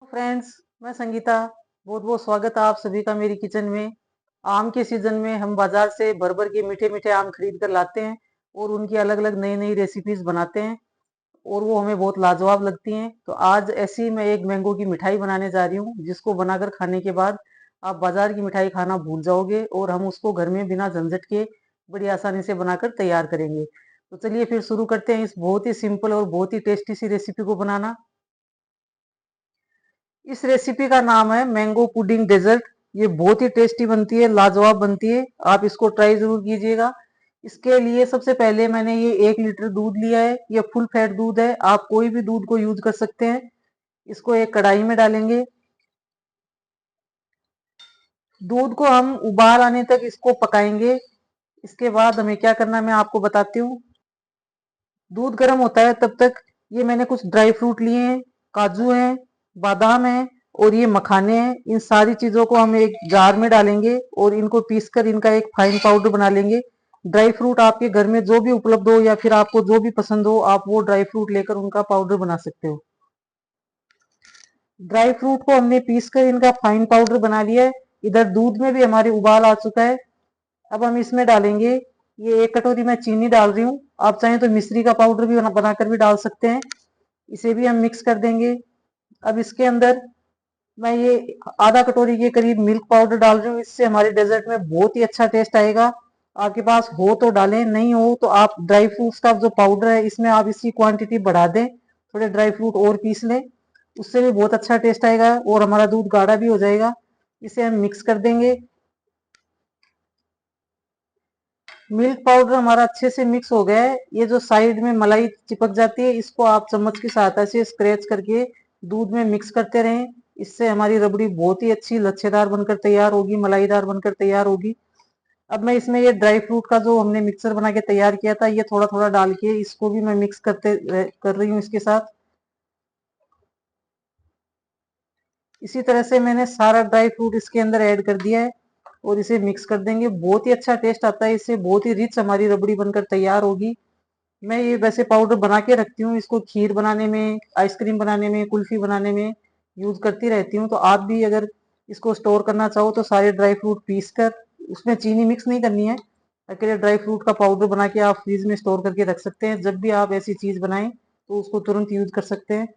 Friends, मैं संगीता। बहुत बहुत स्वागत है आप सभी का मेरी किचन में। आम के सीजन में हम बाजार से भर भर के मीठे मीठे आम खरीद कर लाते हैं और उनकी अलग अलग नई नई रेसिपीज बनाते हैं और वो हमें बहुत लाजवाब लगती हैं। तो आज ऐसी ही मैं एक मैंगो की मिठाई बनाने जा रही हूँ जिसको बनाकर खाने के बाद आप बाजार की मिठाई खाना भूल जाओगे और हम उसको घर में बिना झंझट के बड़ी आसानी से बनाकर तैयार करेंगे। तो चलिए फिर शुरू करते हैं इस बहुत ही सिंपल और बहुत ही टेस्टी सी रेसिपी को बनाना। इस रेसिपी का नाम है मैंगो पुडिंग डेजर्ट। ये बहुत ही टेस्टी बनती है, लाजवाब बनती है। आप इसको ट्राई जरूर कीजिएगा। इसके लिए सबसे पहले मैंने ये 1 लीटर दूध लिया है। ये फुल फैट दूध है, आप कोई भी दूध को यूज कर सकते हैं। इसको एक कढ़ाई में डालेंगे। दूध को हम उबाल आने तक इसको पकाएंगे। इसके बाद हमें क्या करना है मैं आपको बताती हूँ। दूध गर्म होता है तब तक ये मैंने कुछ ड्राई फ्रूट लिए हैं। काजू हैं, बादाम हैं और ये मखाने हैं। इन सारी चीजों को हम एक जार में डालेंगे और इनको पीसकर इनका एक फाइन पाउडर बना लेंगे। ड्राई फ्रूट आपके घर में जो भी उपलब्ध हो या फिर आपको जो भी पसंद हो, आप वो ड्राई फ्रूट लेकर उनका पाउडर बना सकते हो। ड्राई फ्रूट को हमने पीसकर इनका फाइन पाउडर बना लिया है। इधर दूध में भी हमारे उबाल आ चुका है। अब हम इसमें डालेंगे, ये 1 कटोरी मैं चीनी डाल रही हूँ। आप चाहें तो मिश्री का पाउडर भी बनाकर भी डाल सकते हैं। इसे भी हम मिक्स कर देंगे। अब इसके अंदर मैं ये ½ कटोरी के करीब मिल्क पाउडर डाल रही हूँ। इससे हमारे डेजर्ट में बहुत ही अच्छा टेस्ट आएगा। आपके पास हो तो डालें, नहीं हो तो आप ड्राई फ्रूट्स का जो पाउडर है इसमें आप इसकी क्वांटिटी बढ़ा दें, थोड़े ड्राई फ्रूट और पीस लें, उससे भी बहुत अच्छा टेस्ट आएगा और हमारा दूध गाढ़ा भी हो जाएगा। इसे हम मिक्स कर देंगे। मिल्क पाउडर हमारा अच्छे से मिक्स हो गया है। ये जो साइड में मलाई चिपक जाती है, इसको आप चम्मच की सहायता से स्क्रैच करके दूध में मिक्स करते रहें। इससे हमारी रबड़ी बहुत ही अच्छी लच्छेदार बनकर तैयार होगी, मलाईदार बनकर तैयार होगी। अब मैं इसमें ये ड्राई फ्रूट का जो हमने मिक्सर बना के तैयार किया था, ये थोड़ा थोड़ा डाल के इसको भी मैं मिक्स कर रही हूँ इसके साथ। इसी तरह से मैंने सारा ड्राई फ्रूट इसके अंदर ऐड कर दिया है और इसे मिक्स कर देंगे। बहुत ही अच्छा टेस्ट आता है इससे, बहुत ही रिच हमारी रबड़ी बनकर तैयार होगी। मैं ये वैसे पाउडर बना के रखती हूँ, इसको खीर बनाने में, आइसक्रीम बनाने में, कुल्फी बनाने में यूज करती रहती हूँ। तो आप भी अगर इसको स्टोर करना चाहो तो सारे ड्राई फ्रूट पीस कर, उसमें चीनी मिक्स नहीं करनी है, अकेले ड्राई फ्रूट का पाउडर बना के आप फ्रीज में स्टोर करके रख सकते हैं। जब भी आप ऐसी चीज बनाएं तो उसको तुरंत यूज कर सकते हैं।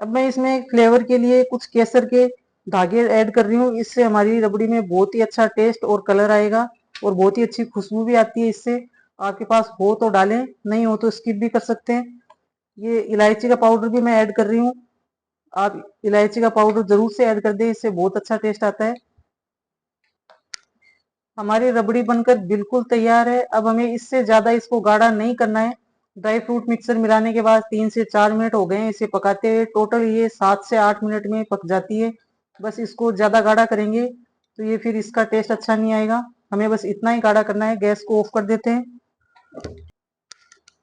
अब मैं इसमें फ्लेवर के लिए कुछ केसर के धागे ऐड कर रही हूँ। इससे हमारी रबड़ी में बहुत ही अच्छा टेस्ट और कलर आएगा और बहुत ही अच्छी खुशबू भी आती है इससे। आपके पास हो तो डालें, नहीं हो तो स्किप भी कर सकते हैं। ये इलायची का पाउडर भी मैं ऐड कर रही हूँ। आप इलायची का पाउडर जरूर से ऐड कर दें, इससे बहुत अच्छा टेस्ट आता है। हमारी रबड़ी बनकर बिल्कुल तैयार है। अब हमें इससे ज्यादा इसको गाढ़ा नहीं करना है। ड्राई फ्रूट मिक्सर मिलाने के बाद 3 से 4 मिनट हो गए हैं इसे पकाते हुए। टोटल ये 7 से 8 मिनट में पक जाती है। बस इसको ज्यादा गाढ़ा करेंगे तो ये फिर इसका टेस्ट अच्छा नहीं आएगा। हमें बस इतना ही गाढ़ा करना है। गैस को ऑफ कर देते हैं।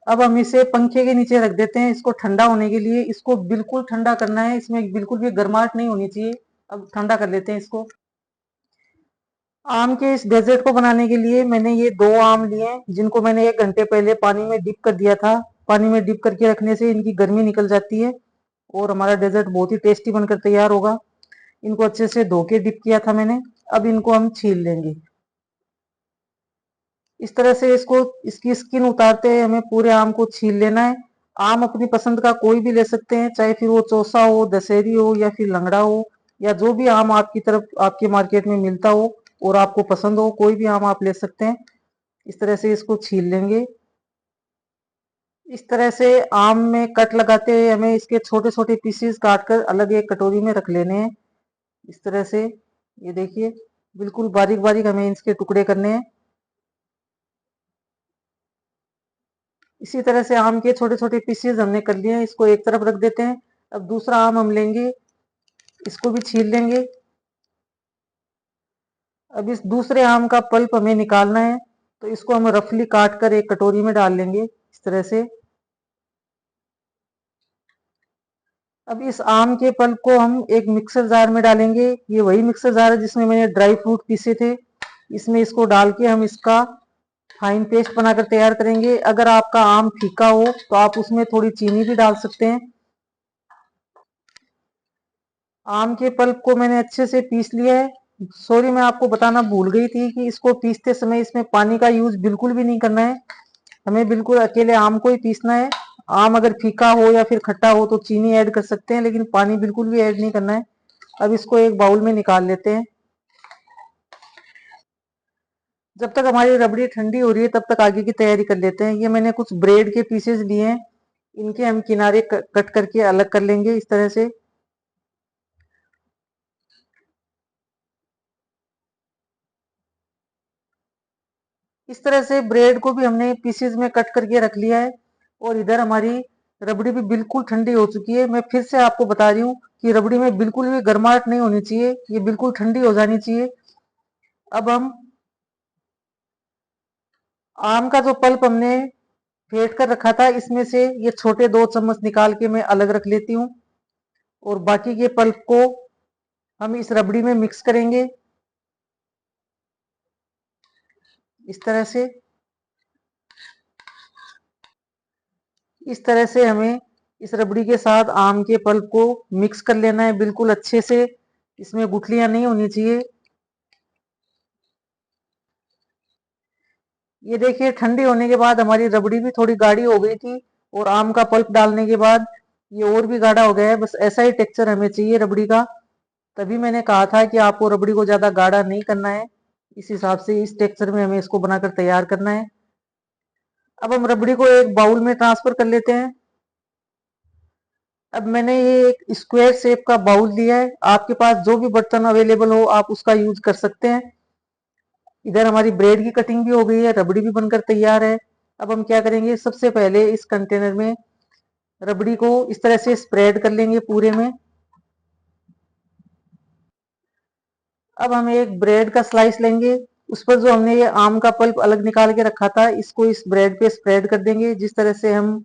अब हम इसे पंखे के नीचे रख देते हैं इसको ठंडा होने के लिए। इसको बिल्कुल ठंडा करना है, इसमें बिल्कुल भी गर्माहट नहीं होनी चाहिए। अब ठंडा कर लेते हैं इसको। आम के इस डेजर्ट को बनाने के लिए मैंने ये 2 आम लिए हैं, जिनको मैंने 1 घंटे पहले पानी में डिप कर दिया था। पानी में डिप करके रखने से इनकी गर्मी निकल जाती है और हमारा डेजर्ट बहुत ही टेस्टी बनकर तैयार होगा। इनको अच्छे से धो के डिप किया था मैंने। अब इनको हम छील लेंगे। इस तरह से इसको, इसकी स्किन उतारते हुए हमें पूरे आम को छील लेना है। आम अपनी पसंद का कोई भी ले सकते हैं, चाहे फिर वो चौसा हो, दशहरी हो या फिर लंगड़ा हो, या जो भी आम आपकी तरफ आपके मार्केट में मिलता हो और आपको पसंद हो, कोई भी आम आप ले सकते हैं। इस तरह से इसको छील लेंगे। इस तरह से आम में कट लगाते हुए हमें इसके छोटे छोटे पीसेस काटकर अलग एक कटोरी में रख लेने हैं। इस तरह से ये देखिए, बिल्कुल बारीक बारीक हमें इसके टुकड़े करने हैं। इसी तरह से आम के छोटे छोटे पीसेस हमने कर लिए हैं, इसको एक तरफ रख देते हैं। अब दूसरा आम हम लेंगे, इसको भी छील लेंगे। अब इस दूसरे आम का पल्प हमें निकालना है, तो इसको हम रफली काट कर एक कटोरी में डाल लेंगे इस तरह से। अब इस आम के पल्प को हम एक मिक्सर जार में डालेंगे। ये वही मिक्सर जार है जिसमें मैंने ड्राई फ्रूट पीसे थे। इसमें इसको डाल के हम इसका फाइन पेस्ट बनाकर तैयार करेंगे। अगर आपका आम फीका हो तो आप उसमें थोड़ी चीनी भी डाल सकते हैं। आम के पल्प को मैंने अच्छे से पीस लिया है। सॉरी, मैं आपको बताना भूल गई थी कि इसको पीसते समय इसमें पानी का यूज बिल्कुल भी नहीं करना है। हमें बिल्कुल अकेले आम को ही पीसना है। आम अगर फीका हो या फिर खट्टा हो तो चीनी ऐड कर सकते हैं, लेकिन पानी बिल्कुल भी ऐड नहीं करना है। अब इसको एक बाउल में निकाल लेते हैं। जब तक हमारी रबड़ी ठंडी हो रही है तब तक आगे की तैयारी कर लेते हैं। ये मैंने कुछ ब्रेड के पीसेस लिए हैं, इनके हम किनारे कट करके अलग कर लेंगे इस तरह से। इस तरह से ब्रेड को भी हमने पीसेस में कट करके रख लिया है। और इधर हमारी रबड़ी भी बिल्कुल ठंडी हो चुकी है। मैं फिर से आपको बता रही हूँ कि रबड़ी में बिल्कुल भी गर्माहट नहीं होनी चाहिए, ये बिल्कुल ठंडी हो जानी चाहिए। अब हम आम का जो पल्प हमने फेंट कर रखा था, इसमें से ये छोटे 2 चम्मच निकाल के मैं अलग रख लेती हूँ। और बाकी के पल्प को हम इस रबड़ी में मिक्स करेंगे इस तरह से। इस तरह से हमें इस रबड़ी के साथ आम के पल्प को मिक्स कर लेना है बिल्कुल अच्छे से। इसमें गुठलियां नहीं होनी चाहिए। ये देखिए, ठंडी होने के बाद हमारी रबड़ी भी थोड़ी गाढ़ी हो गई थी, और आम का पल्प डालने के बाद ये और भी गाढ़ा हो गया है। बस ऐसा ही टेक्सचर हमें चाहिए रबड़ी का। तभी मैंने कहा था कि आपको रबड़ी को ज्यादा गाढ़ा नहीं करना है। इस हिसाब से इस टेक्सचर में हमें इसको बनाकर तैयार करना है। अब हम रबड़ी को एक बाउल में ट्रांसफर कर लेते हैं। अब मैंने ये एक स्क्वायर शेप का बाउल लिया है। आपके पास जो भी बर्तन अवेलेबल हो आप उसका यूज कर सकते हैं। इधर हमारी ब्रेड की कटिंग भी हो गई है, रबड़ी भी बनकर तैयार है। अब हम क्या करेंगे, सबसे पहले इस कंटेनर में रबड़ी को इस तरह से स्प्रेड कर लेंगे पूरे में। अब हम एक ब्रेड का स्लाइस लेंगे, उस पर जो हमने ये आम का पल्प अलग निकाल के रखा था इसको इस ब्रेड पे स्प्रेड कर देंगे, जिस तरह से हम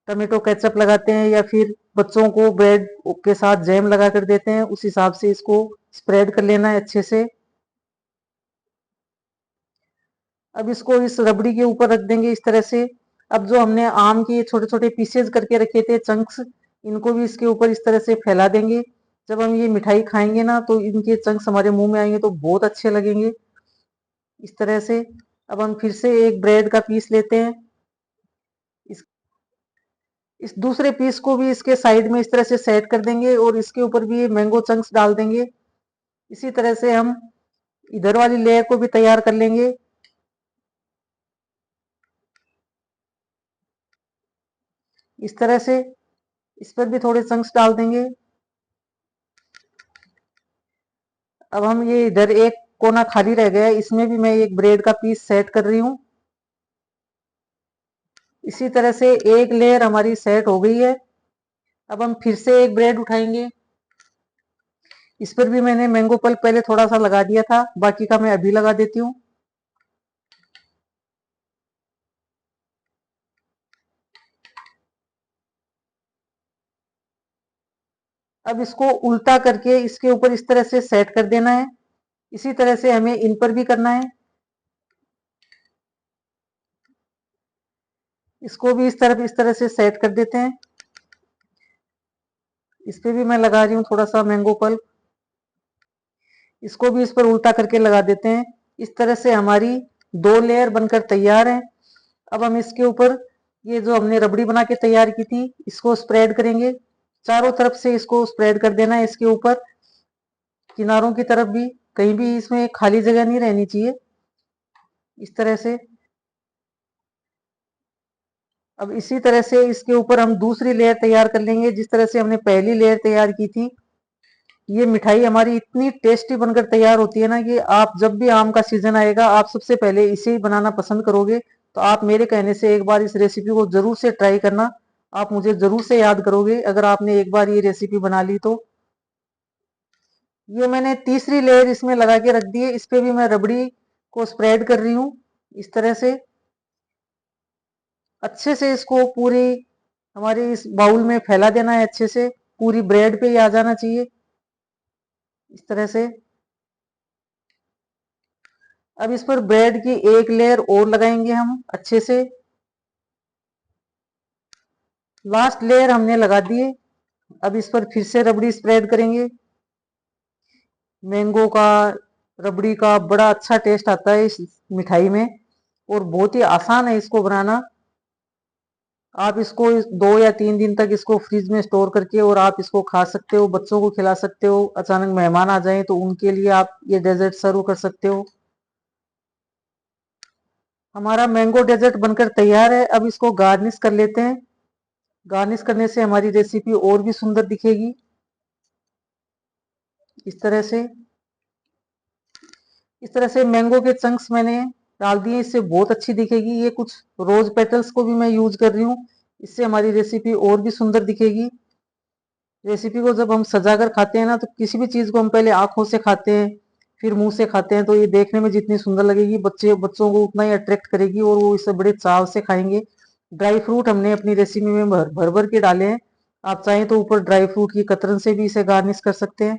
टमेटो केचप लगाते हैं या फिर बच्चों को ब्रेड के साथ जैम लगा कर देते हैं, उस हिसाब से इसको स्प्रेड कर लेना है अच्छे से। अब इसको इस रबड़ी के ऊपर रख देंगे इस तरह से। अब जो हमने आम के छोटे छोटे पीसेज करके रखे थे, चंक्स, इनको भी इसके ऊपर इस तरह से फैला देंगे। जब हम ये मिठाई खाएंगे ना तो इनके चंक्स हमारे मुंह में आएंगे तो बहुत अच्छे लगेंगे इस तरह से। अब हम फिर से एक ब्रेड का पीस लेते हैं। इस इस दूसरे पीस को भी इसके साइड में इस तरह से सेट कर देंगे और इसके ऊपर भी मैंगो चंक्स डाल देंगे। इसी तरह से हम इधर वाली लेयर को भी तैयार कर लेंगे इस तरह से। इस पर भी थोड़े चंक्स डाल देंगे। अब हम ये इधर एक कोना खाली रह गया है, इसमें भी मैं एक ब्रेड का पीस सेट कर रही हूँ। इसी तरह से एक लेयर हमारी सेट हो गई है। अब हम फिर से एक ब्रेड उठाएंगे। इस पर भी मैंने मैंगो पल्प पहले थोड़ा सा लगा दिया था, बाकी का मैं अभी लगा देती हूँ। अब इसको उल्टा करके इसके ऊपर इस तरह से सेट कर देना है। इसी तरह से हमें इन पर भी करना है। इसको भी इस तरह से सेट कर देते हैं। इस पे भी मैं लगा रही हूँ थोड़ा सा मैंगो पल्प। इसको भी इस पर उल्टा करके लगा देते हैं। इस तरह से हमारी 2 लेयर बनकर तैयार है। अब हम इसके ऊपर ये जो हमने रबड़ी बना के तैयार की थी इसको स्प्रेड करेंगे। चारों तरफ से इसको स्प्रेड कर देना है इसके ऊपर, किनारों की तरफ भी। कहीं भी इसमें खाली जगह नहीं रहनी चाहिए इस तरह से। अब इसी तरह से इसके ऊपर हम दूसरी लेयर तैयार कर लेंगे, जिस तरह से हमने पहली लेयर तैयार की थी। ये मिठाई हमारी इतनी टेस्टी बनकर तैयार होती है ना कि आप जब भी आम का सीजन आएगा आप सबसे पहले इसे ही बनाना पसंद करोगे। तो आप मेरे कहने से एक बार इस रेसिपी को जरूर से ट्राई करना। आप मुझे जरूर से याद करोगे अगर आपने एक बार ये रेसिपी बना ली तो। ये मैंने तीसरी लेयर इसमें लगा के रख दी है। इस पे भी मैं रबड़ी को स्प्रेड कर रही हूँ इस तरह से। अच्छे से इसको पूरी हमारी इस बाउल में फैला देना है अच्छे से। पूरी ब्रेड पे ही आ जाना चाहिए इस तरह से। अब इस पर ब्रेड की एक लेयर और लगाएंगे हम अच्छे से। लास्ट लेयर हमने लगा दी है। अब इस पर फिर से रबड़ी स्प्रेड करेंगे। मैंगो का, रबड़ी का बड़ा अच्छा टेस्ट आता है इस मिठाई में, और बहुत ही आसान है इसको बनाना। आप इसको 2 या 3 दिन तक इसको फ्रिज में स्टोर करके और आप इसको खा सकते हो, बच्चों को खिला सकते हो। अचानक मेहमान आ जाएं तो उनके लिए आप ये डेजर्ट सर्व कर सकते हो। हमारा मैंगो डेजर्ट बनकर तैयार है। अब इसको गार्निश कर लेते हैं। गार्निश करने से हमारी रेसिपी और भी सुंदर दिखेगी। इस तरह से मैंगो के चंक्स मैंने डाल दिए, इससे बहुत अच्छी दिखेगी। ये कुछ रोज पेटल्स को भी मैं यूज कर रही हूँ, इससे हमारी रेसिपी और भी सुंदर दिखेगी। रेसिपी को जब हम सजाकर खाते हैं ना, तो किसी भी चीज को हम पहले आंखों से खाते हैं, फिर मुंह से खाते हैं, तो ये देखने में जितनी सुंदर लगेगी, बच्चों को उतना ही अट्रैक्ट करेगी और वो इसे बड़े चाव से खाएंगे। ड्राई फ्रूट हमने अपनी रेसिपी में भर भर भर के डाले हैं। आप चाहें तो ऊपर ड्राई फ्रूट की कतरन से भी इसे गार्निश कर सकते हैं।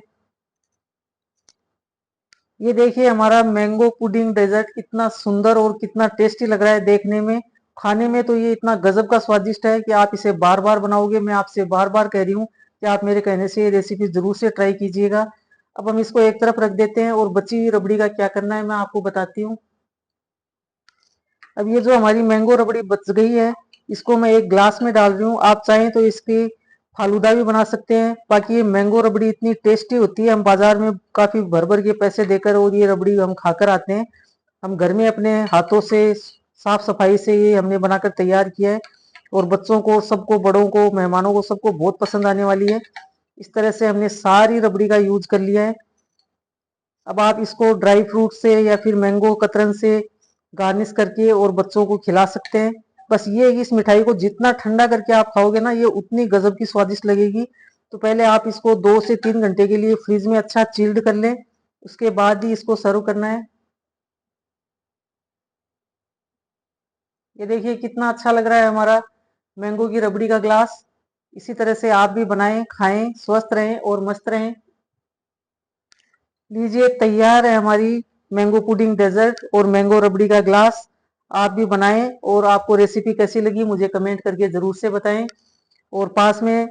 ये देखिए हमारा मैंगो पुडिंग डेजर्ट कितना सुंदर और कितना टेस्टी लग रहा है देखने में। खाने में तो ये इतना गजब का स्वादिष्ट है कि आप इसे बार बार बनाओगे। मैं आपसे बार बार कह रही हूँ कि आप मेरे कहने से ये रेसिपी जरूर से ट्राई कीजिएगा। अब हम इसको एक तरफ रख देते हैं और बची हुई रबड़ी का क्या करना है मैं आपको बताती हूँ। अब ये जो हमारी मैंगो रबड़ी बच गई है, इसको मैं एक ग्लास में डाल रही हूँ। आप चाहें तो इसकी फालूदा भी बना सकते हैं। बाकी ये मैंगो रबड़ी इतनी टेस्टी होती है, हम बाजार में काफी भर भर के पैसे देकर और ये रबड़ी हम खाकर आते हैं। हम घर में अपने हाथों से साफ सफाई से ये हमने बनाकर तैयार किया है, और बच्चों को, सबको, बड़ों को, मेहमानों को, सबको बहुत पसंद आने वाली है। इस तरह से हमने सारी रबड़ी का यूज कर लिया है। अब आप इसको ड्राई फ्रूट से या फिर मैंगो कतरन से गार्निश करके और बच्चों को खिला सकते हैं। बस ये इस मिठाई को जितना ठंडा करके आप खाओगे ना, ये उतनी गजब की स्वादिष्ट लगेगी। तो पहले आप इसको 2 से 3 घंटे के लिए फ्रिज में अच्छा चिल्ड कर लें, उसके बाद ही इसको सर्व करना है। ये देखिए कितना अच्छा लग रहा है हमारा मैंगो की रबड़ी का ग्लास। इसी तरह से आप भी बनाएं, खाएं, स्वस्थ रहें और मस्त रहें। लीजिए तैयार है हमारी मैंगो पुडिंग डेजर्ट और मैंगो रबड़ी का ग्लास। आप भी बनाएं और आपको रेसिपी कैसी लगी मुझे कमेंट करके जरूर से बताएं, और पास में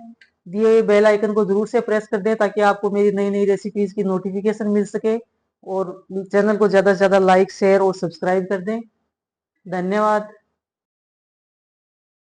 दिए हुए बेल आइकन को जरूर से प्रेस कर दें ताकि आपको मेरी नई नई रेसिपीज की नोटिफिकेशन मिल सके। और चैनल को ज्यादा से ज्यादा लाइक, शेयर और सब्सक्राइब कर दें। धन्यवाद।